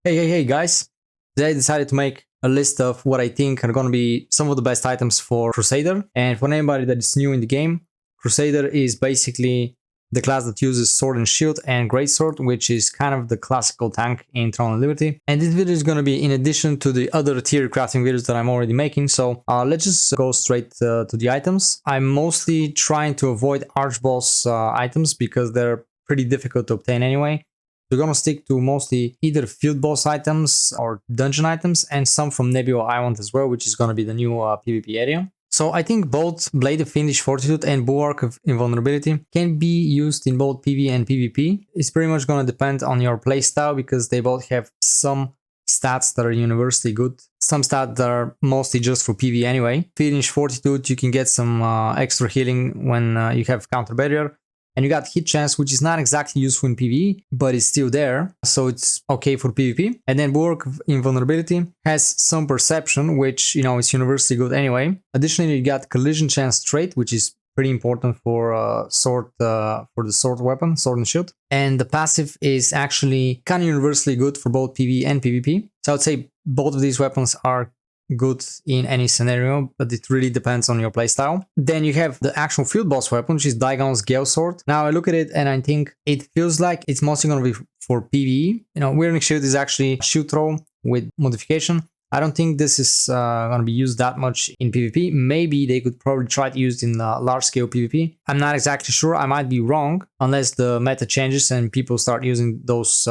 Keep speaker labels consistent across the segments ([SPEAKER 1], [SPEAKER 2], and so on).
[SPEAKER 1] Hey guys, today I decided to make a list of what I think are gonna be some of the best items for Crusader. And for anybody that is new in the game, Crusader is basically the class that uses Sword and Shield and Greatsword, which is kind of the classical tank in Throne of Liberty. And this video is gonna be in addition to the other tier crafting videos that I'm already making. So let's just go straight to the items. I'm mostly trying to avoid Archboss items because they're pretty difficult to obtain anyway. We're gonna stick to mostly either field boss items or dungeon items, and some from Nebula Island as well, which is gonna be the new PvP area. So I think both Blade of Fiendish Fortitude and Bulwark of Invulnerability can be used in both PvE and PvP. It's pretty much gonna depend on your playstyle because they both have some stats that are universally good, some stats that are mostly just for PvE anyway. Fiendish Fortitude, you can get some extra healing when you have counter barrier. And you got hit chance, which is not exactly useful in PvE, but it's still there, so it's okay for PvP. And then Bulwark of Invulnerability has some perception, which, you know, is universally good anyway. Additionally, you got collision chance trait, which is pretty important for the sword weapon, sword and shield. And the passive is actually kind of universally good for both PvE and PvP. So I would say both of these weapons are good in any scenario, but it really depends on your playstyle. Then you have the actual field boss weapon, which is Daigon's Gale Sword. Now I look at it and I think it feels like it's mostly going to be for PvE. You know, Wearing Shield is actually shoot throw with modification. I don't think this is going to be used that much in PvP. Maybe they could probably try to use it in large-scale PvP. I'm not exactly sure. I might be wrong, unless the meta changes and people start using those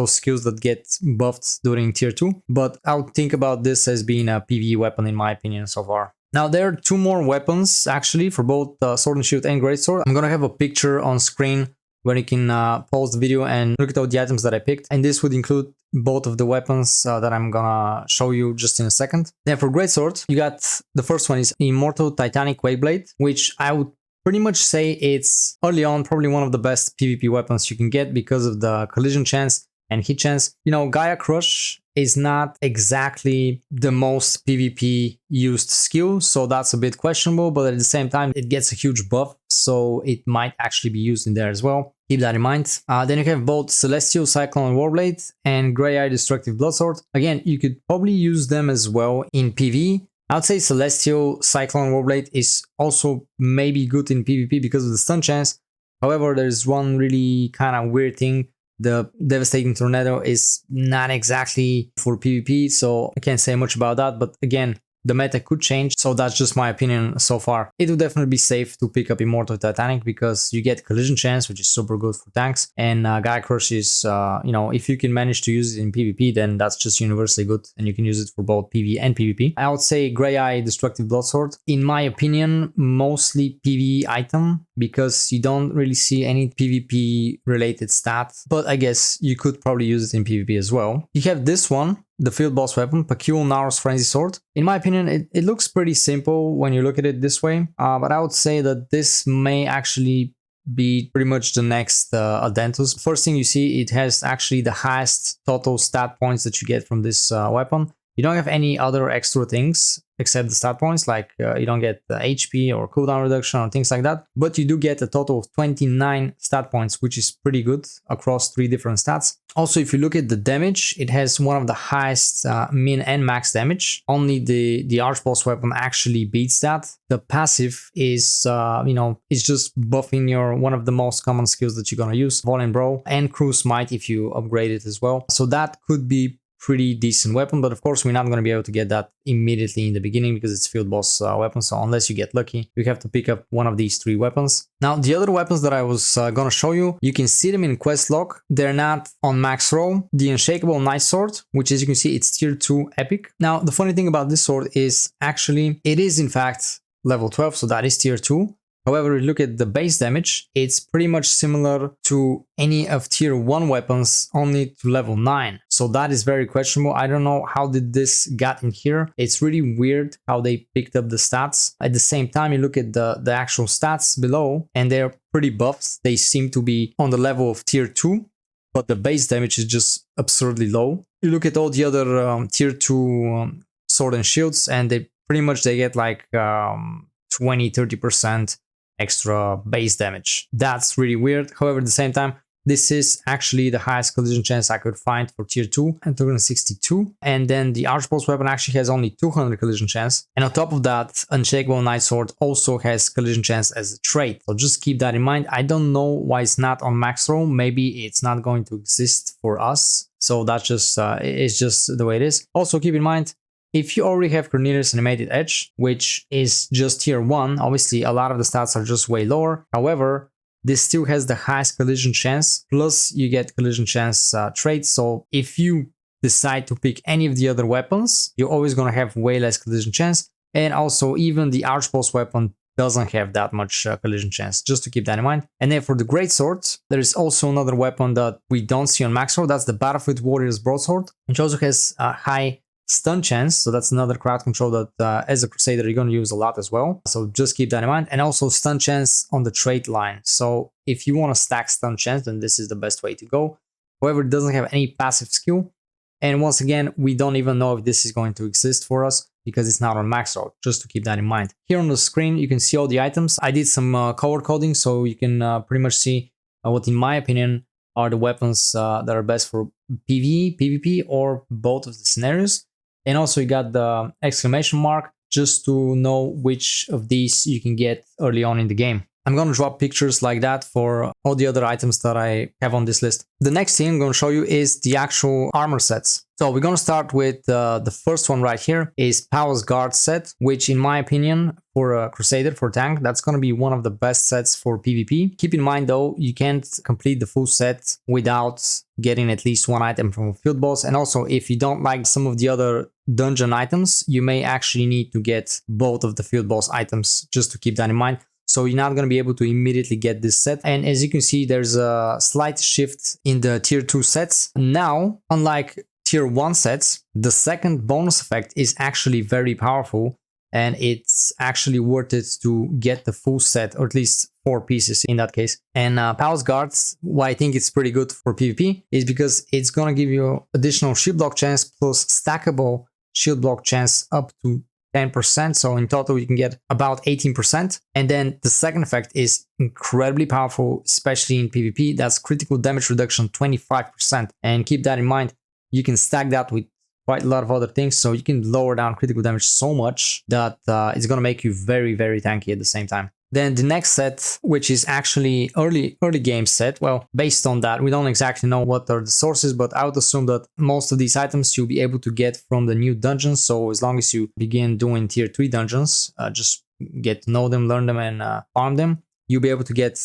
[SPEAKER 1] skills that get buffed during tier 2, but I would think about this as being a PvE weapon in my opinion so far. Now there are two more weapons actually for both Sword and Shield and Greatsword. I'm gonna have a picture on screen where you can pause the video and look at all the items that I picked, and this would include both of the weapons that I'm gonna show you just in a second. Then for Greatsword, you got the first one is Immortal Titanic Waveblade, which I would pretty much say it's early on probably one of the best PvP weapons you can get because of the collision chance and hit chance. You know, Gaia Crush is not exactly the most PvP used skill, so that's a bit questionable, but at the same time it gets a huge buff, so it might actually be used in there as well. Keep that in mind. Then you have both Celestial Cyclone Warblade and Grey Eye Destructive Bloodsword. Again, you could probably use them as well in PvE. I would say Celestial Cyclone Warblade is also maybe good in PvP because of the stun chance. However, there's one really kind of weird thing. The Devastating Tornado is not exactly for PvP, so I can't say much about that, but again, the meta could change, so that's just my opinion so far. It would definitely be safe to pick up Immortal Titanic because you get collision chance, which is super good for tanks, and Gaia Crush is, you know, if you can manage to use it in PvP, then that's just universally good, and you can use it for both PvE and PvP. I would say Grey Eye Destructive Bloodsword, in my opinion, mostly PvE item, because you don't really see any PvP related stats, but I guess you could probably use it in PvP as well. You have this one, the field boss weapon, Pacul Naros Frenzy Sword. In my opinion, it looks pretty simple when you look at it this way, but I would say that this may actually be pretty much the next Adentus. First thing you see, it has actually the highest total stat points that you get from this weapon. You don't have any other extra things except the stat points, like you don't get the HP or cooldown reduction or things like that, but you do get a total of 29 stat points, which is pretty good across 3 different stats. Also, if you look at the damage, it has one of the highest min and max damage. Only the Archboss weapon actually beats that. The passive is, you know, it's just buffing your one of the most common skills that you're gonna use, Vol and Bro, and Cruise Might if you upgrade it as well. So that could be pretty decent weapon, but of course we're not going to be able to get that immediately in the beginning because it's field boss weapon, so unless you get lucky you have to pick up one of these 3 weapons. Now the other weapons that I was gonna show you, you can see them in quest log. They're not on Maxroll. The Unshakable Night Sword, which as you can see it's tier 2 epic. Now the funny thing about this sword is actually it is in fact level 12, so that is tier 2. However, if you look at the base damage, it's pretty much similar to any of tier 1 weapons, only to level 9. So that is very questionable. I don't know how did this got in here. It's really weird how they picked up the stats. At the same time, you look at the actual stats below and they're pretty buffed. They seem to be on the level of tier 2, but the base damage is just absurdly low. You look at all the other tier 2 sword and shields and they get like 20-30% extra base damage. That's really weird. However, at the same time, This is actually the highest collision chance I could find for tier 2 and 262. And then the Archboss weapon actually has only 200 collision chance. And on top of that, Unshakable Night Sword also has collision chance as a trait. So just keep that in mind. I don't know why it's not on Maxroll. Maybe it's not going to exist for us. So that's just, it's just the way it is. Also keep in mind, if you already have Cornelius Animated Edge, which is just tier 1, obviously a lot of the stats are just way lower. However, this still has the highest collision chance, plus you get collision chance traits. So if you decide to pick any of the other weapons, you're always going to have way less collision chance. And also even the Archboss weapon doesn't have that much collision chance, just to keep that in mind. And then for the Greatsword, there is also another weapon that we don't see on Maxroll. That's the Battlefield Warrior's Broadsword, which also has a high stun chance. So that's another crowd control that as a Crusader you're going to use a lot as well. So just keep that in mind. And also stun chance on the trait line. So if you want to stack stun chance, then this is the best way to go. However, it doesn't have any passive skill. And once again, we don't even know if this is going to exist for us because it's not on Maxroll, just to keep that in mind. Here on the screen, you can see all the items. I did some color coding, so you can pretty much see what, in my opinion, are the weapons that are best for PvE, PvP, or both of the scenarios. And also you got the exclamation mark just to know which of these you can get early on in the game. I'm going to drop pictures like that for all the other items that I have on this list. The next thing I'm going to show you is the actual armor sets. So we're going to start with the first one right here is Powell's Guard set, which in my opinion for a Crusader, for tank, that's going to be one of the best sets for PvP. Keep in mind though, you can't complete the full set without getting at least one item from a field boss. And also if you don't like some of the other dungeon items, you may actually need to get both of the field boss items, just to keep that in mind. So you're not going to be able to immediately get this set. And as you can see, there's a slight shift in the tier 2 sets. Now, unlike tier 1 sets, the second bonus effect is actually very powerful. And it's actually worth it to get the full set, or at least 4 pieces in that case. And Powell's Guards, why I think it's pretty good for PvP is because it's going to give you additional shield block chance plus stackable shield block chance up to 10%. So in total, you can get about 18%. And then the second effect is incredibly powerful, especially in PvP. That's critical damage reduction 25%. And keep that in mind, you can stack that with quite a lot of other things. So you can lower down critical damage so much that it's going to make you very, very tanky at the same time. Then the next set, which is actually early game set, well, based on that, we don't exactly know what are the sources, but I would assume that most of these items you'll be able to get from the new dungeons. So as long as you begin doing tier 3 dungeons, just get to know them, learn them, and farm them, you'll be able to get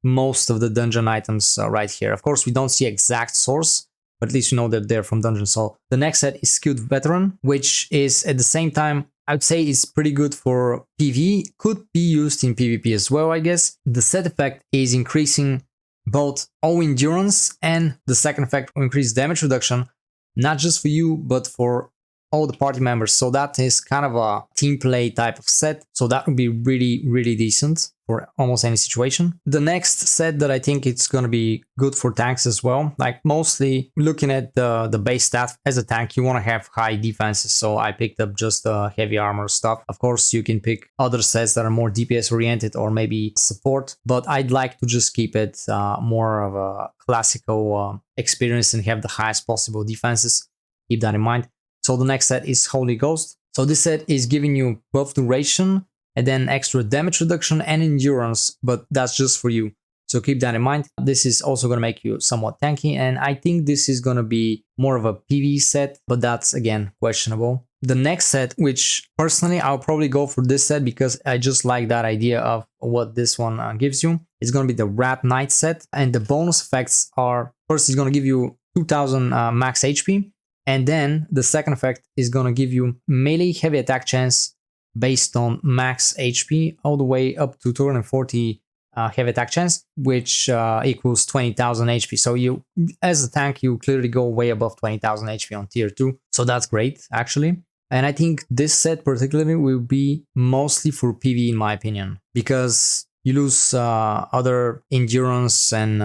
[SPEAKER 1] most of the dungeon items right here. Of course, we don't see exact source, but at least you know that they're from dungeons. So the next set is Skilled Veteran, which is at the same time, I would say it's pretty good for PvE, could be used in PvP as well, I guess. The set effect is increasing both all endurance, and the second effect will increase damage reduction, not just for you, but for all the party members. So that is kind of a team play type of set. So that would be really, really decent for almost any situation. The next set that I think it's going to be good for tanks as well, like mostly looking at the base stat as a tank, you want to have high defenses. So I picked up just the heavy armor stuff. Of course, you can pick other sets that are more DPS oriented or maybe support, but I'd like to just keep it more of a classical experience and have the highest possible defenses. Keep that in mind. So the next set is Holy Ghost. So this set is giving you buff duration and then extra damage reduction and endurance, but that's just for you. So keep that in mind. This is also going to make you somewhat tanky, and I think this is going to be more of a PvE set, but that's again questionable. The next set, which personally I'll probably go for this set because I just like that idea of what this one gives you, is going to be the Rat Knight set. And the bonus effects are, first it's going to give you 2000 max HP. And then the second effect is going to give you melee heavy attack chance based on max HP all the way up to 240 heavy attack chance, which equals 20,000 HP. So you, as a tank, you clearly go way above 20,000 HP on tier 2. So that's great, actually. And I think this set particularly will be mostly for PvE in my opinion, because you lose other endurance and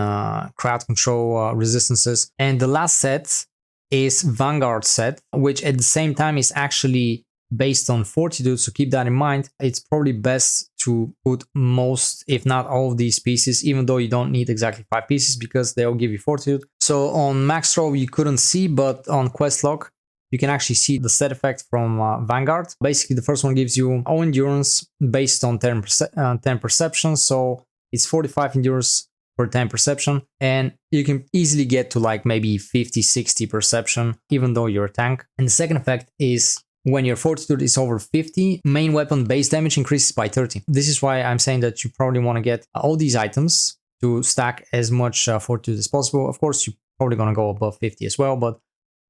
[SPEAKER 1] crowd control resistances. And the last set is Vanguard set, which at the same time is actually based on fortitude, so keep that in mind. It's probably best to put most, if not all of these pieces, even though you don't need exactly 5 pieces because they'll give you fortitude. So on Maxroll you couldn't see, but on quest log you can actually see the set effect from Vanguard. Basically the first one gives you all endurance based on 10 perception, so it's 45 endurance for 10 perception, and you can easily get to like maybe 50-60 perception even though you're a tank. And the second effect is when your fortitude is over 50, main weapon base damage increases by 30. This is why I'm saying that you probably want to get all these items to stack as much fortitude as possible. Of course, you're probably going to go above 50 as well, but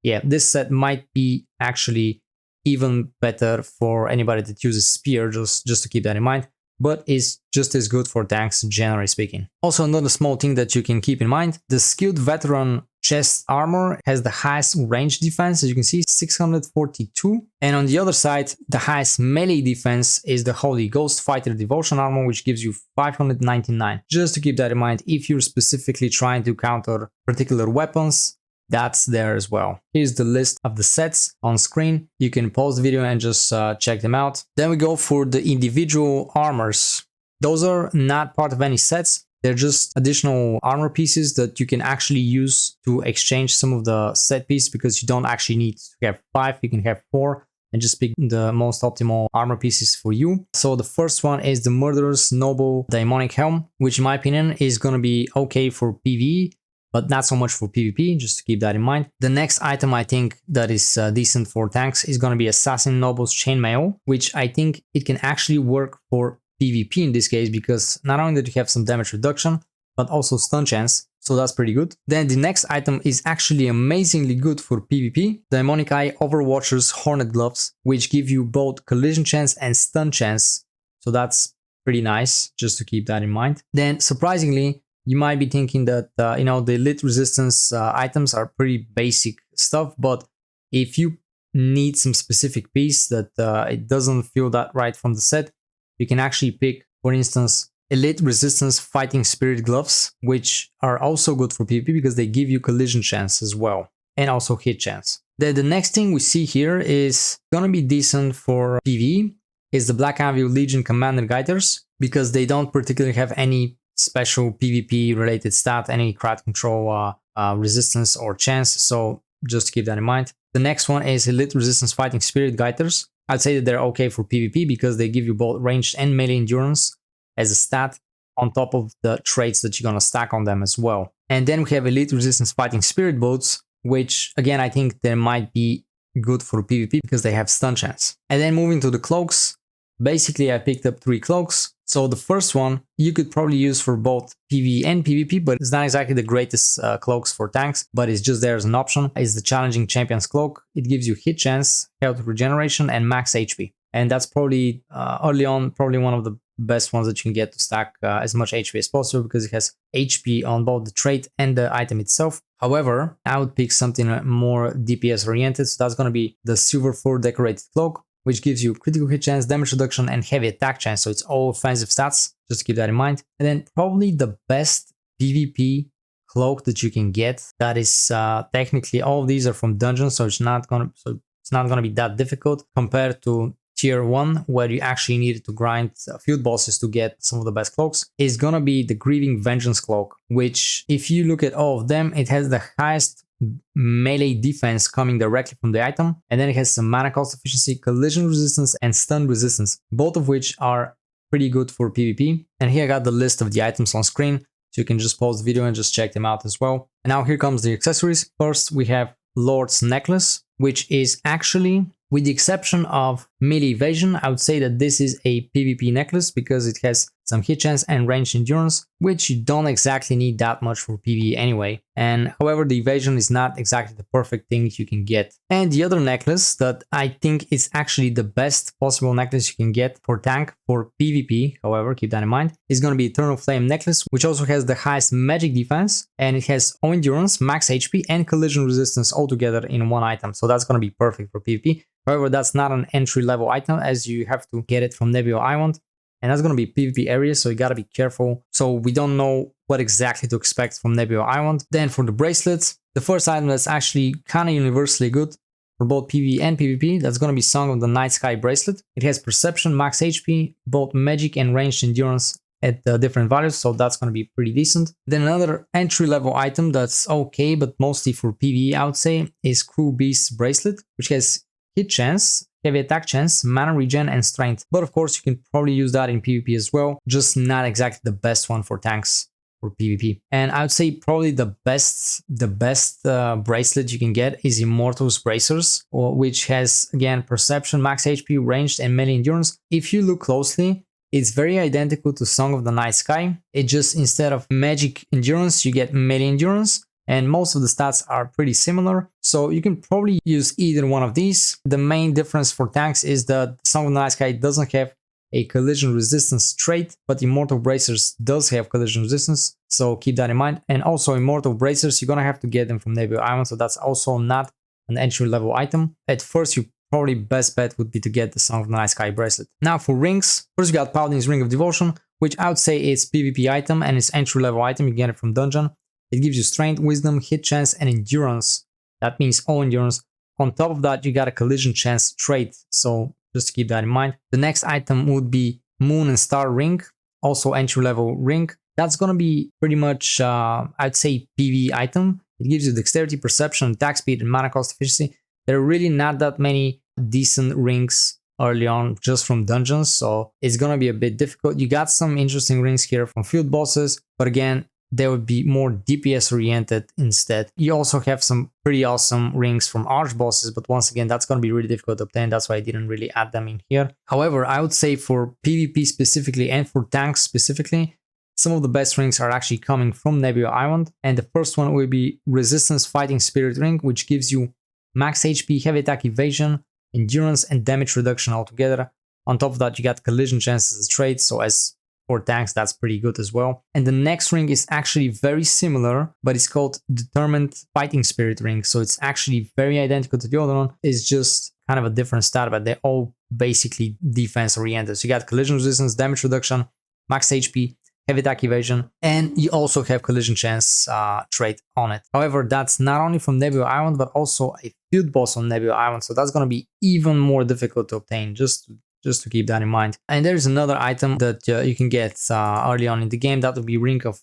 [SPEAKER 1] yeah, this set might be actually even better for anybody that uses spear, just to keep that in mind, but is just as good for tanks generally speaking. Also, another small thing that you can keep in mind, the skilled veteran chest armor has the highest range defense, as you can see, 642. And on the other side, the highest melee defense is the Holy Ghost Fighter Devotion armor, which gives you 599. Just to keep that in mind, if you're specifically trying to counter particular weapons, that's there as well. Here's the list of the sets on screen. You can pause the video and just check them out. Then we go for the individual armors. Those are not part of any sets. They're just additional armor pieces that you can actually use to exchange some of the set pieces, because you don't actually need to have 5, you can have 4 and just pick the most optimal armor pieces for you. So the first one is the Murderer's Noble Daemonic Helm, which in my opinion is going to be okay for PvE, but not so much for PvP, just to keep that in mind. The next item I think that is decent for tanks is going to be Assassin Noble's Chainmail, which I think it can actually work for PvP in this case, because not only that you have some damage reduction, but also stun chance, so that's pretty good. Then the next item is actually amazingly good for PvP, Demonic Eye Overwatcher's Hornet Gloves, which give you both collision chance and stun chance, so that's pretty nice, just to keep that in mind. Then surprisingly, you might be thinking that the elite resistance items are pretty basic stuff, but if you need some specific piece that it doesn't feel that right from the set, you can actually pick, for instance, Elite Resistance Fighting Spirit Gloves, which are also good for PvP because they give you collision chance as well, and also hit chance. Then the next thing we see here is gonna be decent for PvE, is the Black Anvil Legion Commander Gaiters, because they don't particularly have any special PvP related stat, any crowd control resistance or chance, so just keep that in mind. The next one is Elite Resistance Fighting Spirit Gaiters. I'd say that they're okay for PvP because they give you both ranged and melee endurance as a stat on top of the traits that you're gonna stack on them as well. And then we have Elite Resistance Fighting Spirit Boats, which again I think they might be good for PvP because they have stun chance. And then moving to the cloaks, basically I picked up 3 cloaks. So the first one you could probably use for both PvE and PvP, but it's not exactly the greatest cloaks for tanks, but it's just there as an option. It's the Challenging Champion's Cloak. It gives you hit chance, health regeneration, and max HP. And that's probably early on, probably one of the best ones that you can get to stack as much HP as possible, because it has HP on both the trait and the item itself. However, I would pick something more DPS oriented. So that's going to be the Silver Fur Decorated Cloak, which gives you critical hit chance, damage reduction, and heavy attack chance. So it's all offensive stats, just to keep that in mind. And then probably the best PvP cloak that you can get, that is technically all of these are from dungeons, so it's not gonna be that difficult compared to tier 1, where you actually needed to grind field bosses to get some of the best cloaks, is gonna be the Grieving Vengeance Cloak, which if you look at all of them, it has the highest melee defense coming directly from the item, and then it has some mana cost efficiency, collision resistance, and stun resistance, both of which are pretty good for PvP. And here I got the list of the items on screen, so you can just pause the video and just check them out as well. And now here comes the accessories. First we have Lord's Necklace, which is actually, with the exception of melee evasion, I would say that this is a PvP necklace because it has some hit chance and range endurance, which you don't exactly need that much for PvE anyway. And however, the evasion is not exactly the perfect thing you can get. And the other necklace that I think is actually the best possible necklace you can get for tank for PvP, however, keep that in mind, is going to be Eternal Flame Necklace, which also has the highest magic defense, and it has all endurance, max HP, and collision resistance all together in one item. So that's going to be perfect for PvP. However, that's not an entry level item, as you have to get it from Nebula Island, and that's going to be PvP area, so you got to be careful. So we don't know what exactly to expect from Nebula Island. Then for the bracelets, the first item that's actually kind of universally good for both PvE and PvP. That's going to be Song of the Night Sky bracelet. It has perception, max HP, both magic and ranged endurance at different values, so that's going to be pretty decent. Then another entry-level item that's okay, but mostly for PvE, I would say, is Crew Beast's bracelet, which has hit chance, heavy attack chance, mana regen, and strength. But of course, you can probably use that in PvP as well, just not exactly the best one for tanks for PvP. And I would say probably the best bracelet you can get is Immortal's Bracers, which has, again, perception, max HP, ranged, and melee endurance. If you look closely, it's very identical to Song of the Night Sky. It just, instead of magic endurance, you get melee endurance, and most of the stats are pretty similar. So you can probably use either one of these. The main difference for tanks is that Song of the Night Sky doesn't have a collision resistance trait, but Immortal Bracers does have collision resistance, so keep that in mind. And also Immortal Bracers, you're gonna have to get them from Nebula Island, so that's also not an entry level item. At first, you probably best bet would be to get the Song of the Night Sky bracelet. Now for rings, first you got Paladin's Ring of Devotion, which I would say is PvP item and it's entry level item. You get it from dungeon. It gives you strength, wisdom, hit chance, and endurance. That means all endurance. On top of that, you got a collision chance trait, so just keep that in mind. The next item would be Moon and Star Ring, also entry level ring. That's gonna be pretty much, I'd say, PvE item. It gives you dexterity, perception, attack speed, and mana cost efficiency. There are really not that many decent rings early on just from dungeons, so it's gonna be a bit difficult. You got some interesting rings here from field bosses, but again, they would be more DPS oriented instead. You also have some pretty awesome rings from arch bosses, but once again, that's going to be really difficult to obtain. That's why I didn't really add them in here. However, I would say for PvP specifically and for tanks specifically, some of the best rings are actually coming from Nebula Island. And the first one will be Resistance Fighting Spirit Ring, which gives you max HP, heavy attack evasion, endurance, and damage reduction altogether. On top of that, you got collision chances as a trait, so as for tanks, that's pretty good as well. And the next ring is actually very similar, but it's called Determined Fighting Spirit Ring. So it's actually very identical to the other one. It's just kind of a different stat, but they're all basically defense oriented. So you got collision resistance, damage reduction, max HP, heavy attack evasion, and you also have collision chance trait on it. However, that's not only from Nebula Island, but also a field boss on Nebula Island. So that's going to be even more difficult to obtain, just to keep that in mind. And there's another item that you can get early on in the game. That would be Ring of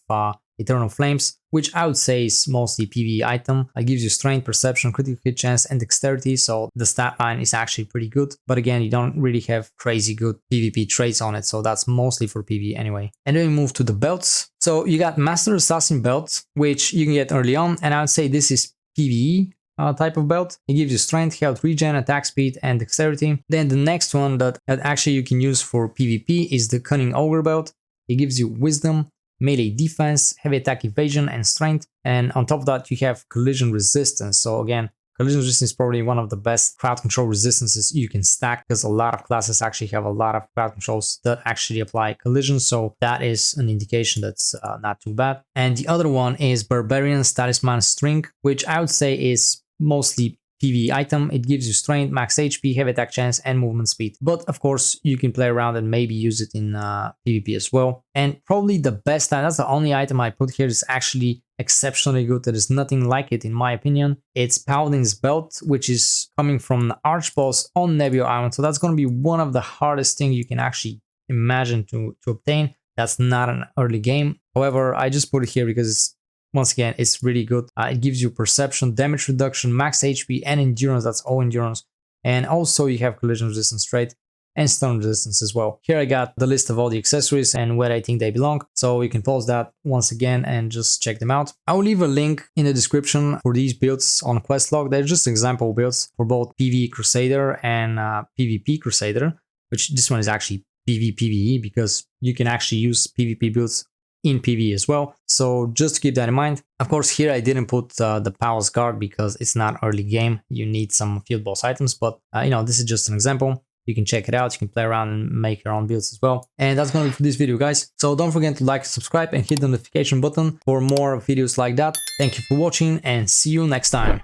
[SPEAKER 1] Eternal Flames, which I would say is mostly PvE item. It gives you strength, perception, critical hit chance, and dexterity, so the stat line is actually pretty good. But again, you don't really have crazy good PvP traits on it, so that's mostly for PvE anyway. And then we move to the belts. So you got Master Assassin belt, which you can get early on, and I would say this is PvE type of belt. It gives you strength, health regen, attack speed, and dexterity. Then the next one that actually you can use for PvP is the Cunning Ogre belt. It gives you wisdom, melee defense, heavy attack evasion, and strength. And on top of that, you have collision resistance. So again, collision resistance is probably one of the best crowd control resistances you can stack, because a lot of classes actually have a lot of crowd controls that actually apply collision. So that is an indication that's not too bad. And the other one is Barbarian's Talisman String, which I would say is mostly PvE item. It gives you strength, max HP, heavy attack chance, and movement speed. But of course, you can play around and maybe use it in PvP as well. And probably the best, that's the only item I put here, is actually exceptionally good. There is nothing like it in my opinion. It's Paladin's Belt, which is coming from the Arch Boss on Nebula Island. So that's going to be one of the hardest things you can actually imagine to obtain. That's not an early game. However, I just put it here because once again, it's really good. It gives you perception, damage reduction, max HP, and endurance. That's all endurance. And also you have collision resistance trait and stun resistance as well. Here I got the list of all the accessories and where I think they belong. So you can pause that once again and just check them out. I will leave a link in the description for these builds on Questlog. They're just example builds for both PvE Crusader and PvP Crusader, which this one is actually PvE because you can actually use PvP builds in PvE as well. So just to keep that in mind. Of course, here I didn't put the Palace Guard because it's not early game. You need some field boss items, but this is just an example. You can check it out. You can play around and make your own builds as well. And that's going to be for this video, guys. So don't forget to like, subscribe, and hit the notification button for more videos like that. Thank you for watching and see you next time.